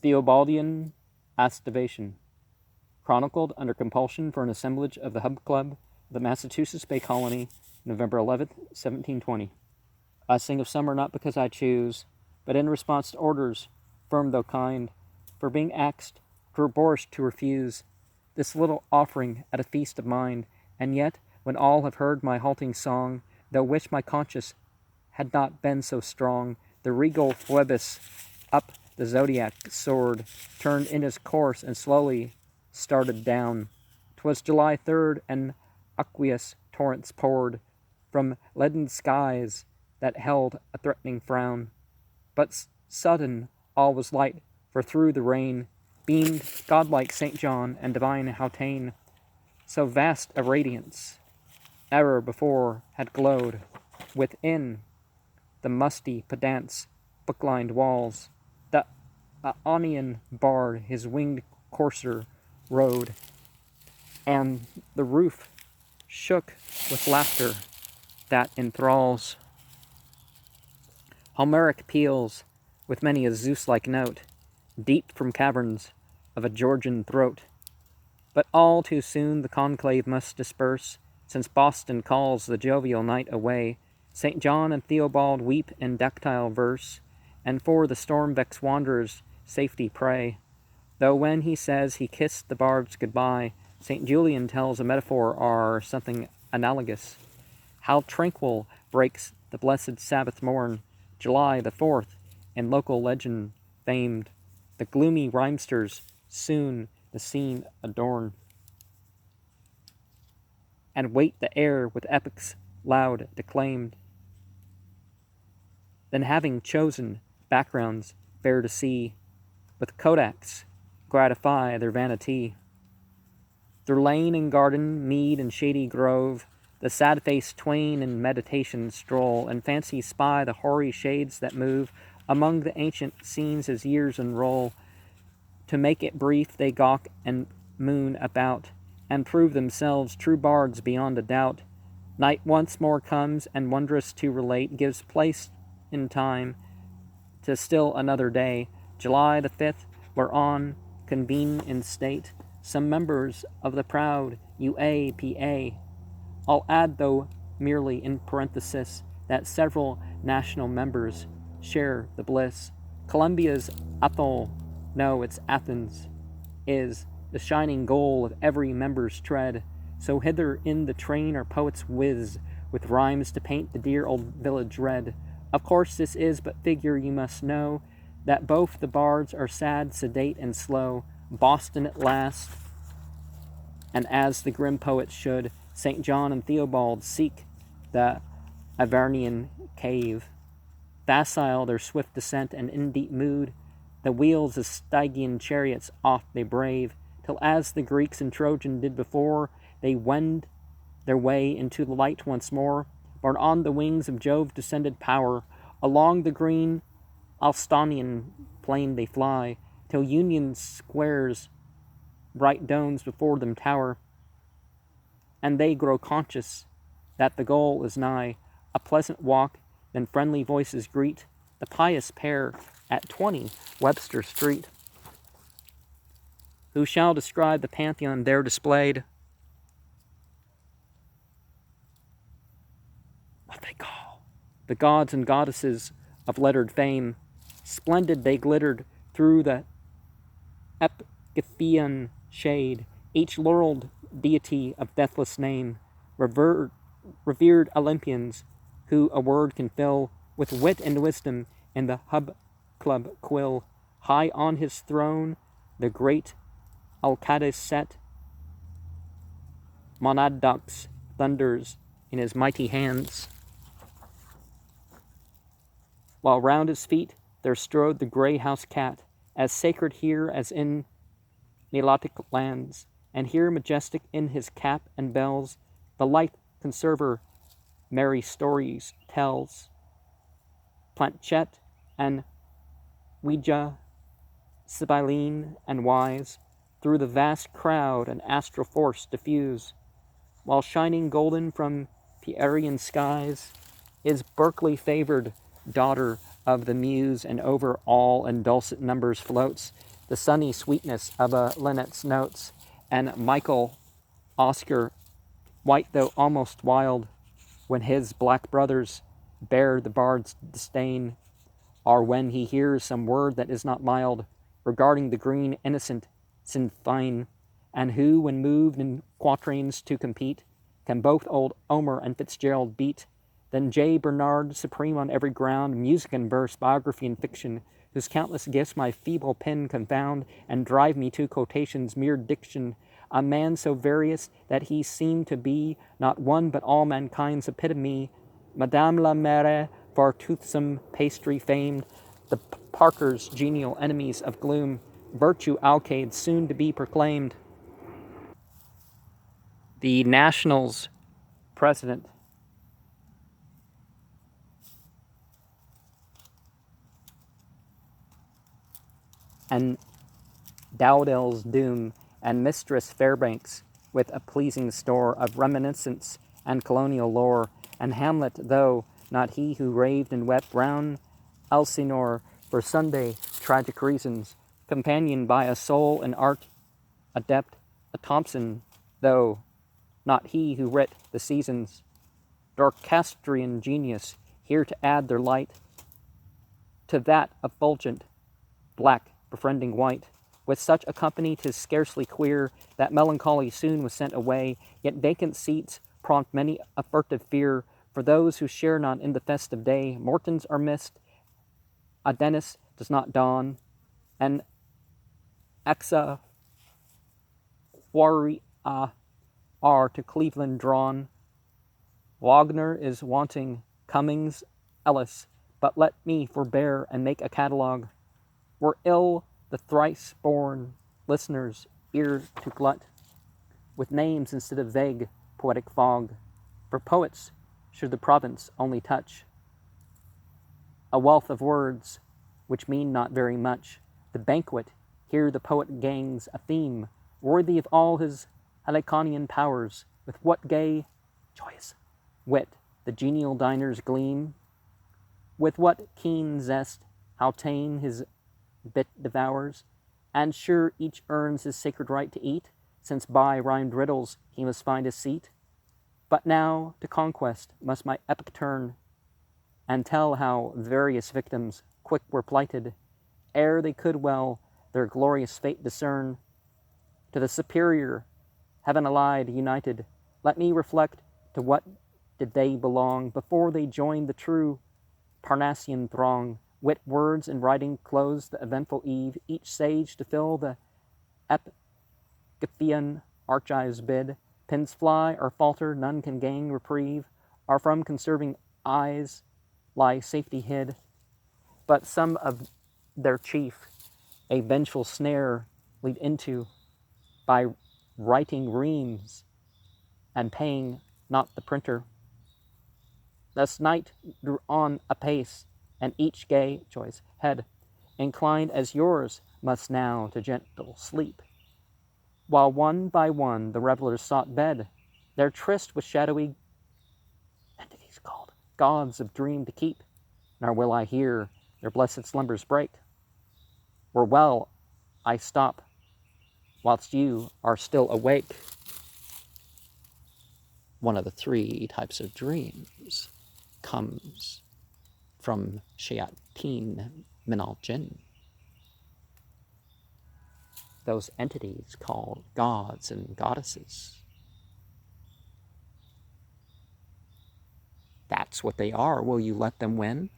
Theobaldian Aestivation, chronicled under compulsion for an assemblage of the Hub Club of the Massachusetts Bay Colony, November 11th, 1720. I sing of summer not because I choose, but in response to orders, firm though kind, for being axed, 'twere boorish to refuse this little offering at a feast of mind, and yet, when all have heard my halting song, though wish my conscience had not been so strong, the regal Phoebus up the zodiac soared, turned in his course, and slowly started down. 'Twas July 3rd, and aqueous torrents poured from leaden skies that held a threatening frown. But sudden all was light, for through the rain beamed godlike St. John and divine Hautane. So vast a radiance never before had glowed within the musty pedant's book-lined walls. The Aonian bard his winged courser rode, and the roof shook with laughter that enthralls. Homeric peals, with many a Zeus-like note, deep from caverns of a Georgian throat. But all too soon the conclave must disperse, since Boston calls the jovial night away. St. John and Theobald weep in ductile verse, and for the storm-vexed wanderer's safety pray. Though when he says he kissed the bards goodbye, St. Julian tells a metaphor or something analogous. How tranquil breaks the blessed Sabbath morn, July the 4th, in local legend famed. The gloomy rhymesters soon the scene adorn, and weight the air with epics loud declaimed. Then having chosen backgrounds fair to see, with kodaks gratify their vanity. Through lane and garden, mead and shady grove, the sad-faced twain in meditation stroll, and fancy spy the hoary shades that move among the ancient scenes as years unroll. To make it brief, they gawk and moon about, and prove themselves true bards beyond a doubt. Night once more comes, and wondrous to relate, gives place in time to still another day, July the 5th, whereon convene in state some members of the proud UAPA. I'll add, though merely in parenthesis, that several national members share the bliss. Columbia's Athol, no, it's Athens, is the shining goal of every member's tread. So hither in the train our poets whiz, with rhymes to paint the dear old village red. Of course this is but figure, you must know, that both the bards are sad, sedate, and slow. Boston at last, and as the grim poet should, St. John and Theobald seek the Avernian cave. Facile their swift descent, and in deep mood, the wheels of Stygian chariots oft they brave, till as the Greeks and Trojan did before, they wend their way into the light once more, borne on the wings of Jove descended power. Along the green Alstonian plain they fly, till Union Square's bright domes before them tower, and they grow conscious that the goal is nigh. A pleasant walk, then friendly voices greet the pious pair at 20 Webster Street. Who shall describe the pantheon there displayed? What they call the gods and goddesses of lettered fame. Splendid they glittered through the Epiphaean shade, each laureled deity of deathless name, revered Olympians, who a word can fill with wit and wisdom in the Hub Club quill. High on his throne, the great Alcades set, Monadnock's thunders in his mighty hands, while round his feet there strode the grey house cat, as sacred here as in Nilotic lands, and here majestic in his cap and bells, the light conserver merry stories tells. Planchette and Ouija, Sibylline and wise, through the vast crowd an astral force diffuse, while shining golden from Pierian skies is Berkeley favored daughter of the muse, and over all in dulcet numbers floats the sunny sweetness of a linnet's notes, and Michael Oscar, white though almost wild, when his black brothers bear the bard's disdain, or when he hears some word that is not mild, regarding the green innocent Sinfine, and who, when moved in quatrains to compete, can both old Omer and Fitzgerald beat, then J. Bernard, supreme on every ground, music and verse, biography and fiction, whose countless gifts my feeble pen confound, and drive me to quotations mere diction, a man so various that he seemed to be not one but all mankind's epitome, Madame la Mere, for toothsome pastry famed, the Parkers, genial enemies of gloom, virtue alcades soon to be proclaimed. The Nationals president and Dowdell's doom, and Mistress Fairbanks, with a pleasing store of reminiscence and colonial lore, and Hamlet, though not he who raved and wept, brown Elsinore, for Sunday tragic reasons, companioned by a soul in art adept, a Thompson, though not he who writ the seasons, Dorcastrian genius, here to add their light to that effulgent, black, befriending white. With such a company 'tis scarcely queer that melancholy soon was sent away, yet vacant seats prompt many a furtive fear for those who share not in the festive day. Mortons are missed, a Dennis does not dawn, and exa quarria are to Cleveland drawn. Wagner is wanting, Cummings, Ellis, but let me forbear and make a catalogue. Were ill the thrice-born listener's ear to glut with names instead of vague poetic fog, for poets should the province only touch a wealth of words which mean not very much. The banquet, here the poet gangs a theme worthy of all his Heliconian powers, with what gay, joyous wit the genial diners gleam, with what keen zest Haldane his bit devours, and sure each earns his sacred right to eat, since by rhymed riddles he must find his seat. But now to conquest must my epic turn, and tell how various victims quick were plighted, ere they could well their glorious fate discern. To the superior, heaven allied, united, let me reflect to what did they belong before they joined the true Parnassian throng. Wit, words, and writing close the eventful eve, each sage to fill the Epiphaean archives bid. Pens fly or falter, none can gain reprieve, or from conserving eyes lie safety hid. But some of their chief a vengeful snare lead into, by writing reams and paying not the printer. Thus night drew on apace, and each gay choice head, inclined as yours, must now to gentle sleep, while one by one the revellers sought bed, their tryst with shadowy entities called gods of dream to keep, nor will I hear their blessed slumbers break. Were well I stop whilst you are still awake. One of the three types of dreams comes from Shayateen Minal Jinn, those entities called gods and goddesses. That's what they are. Will you let them win?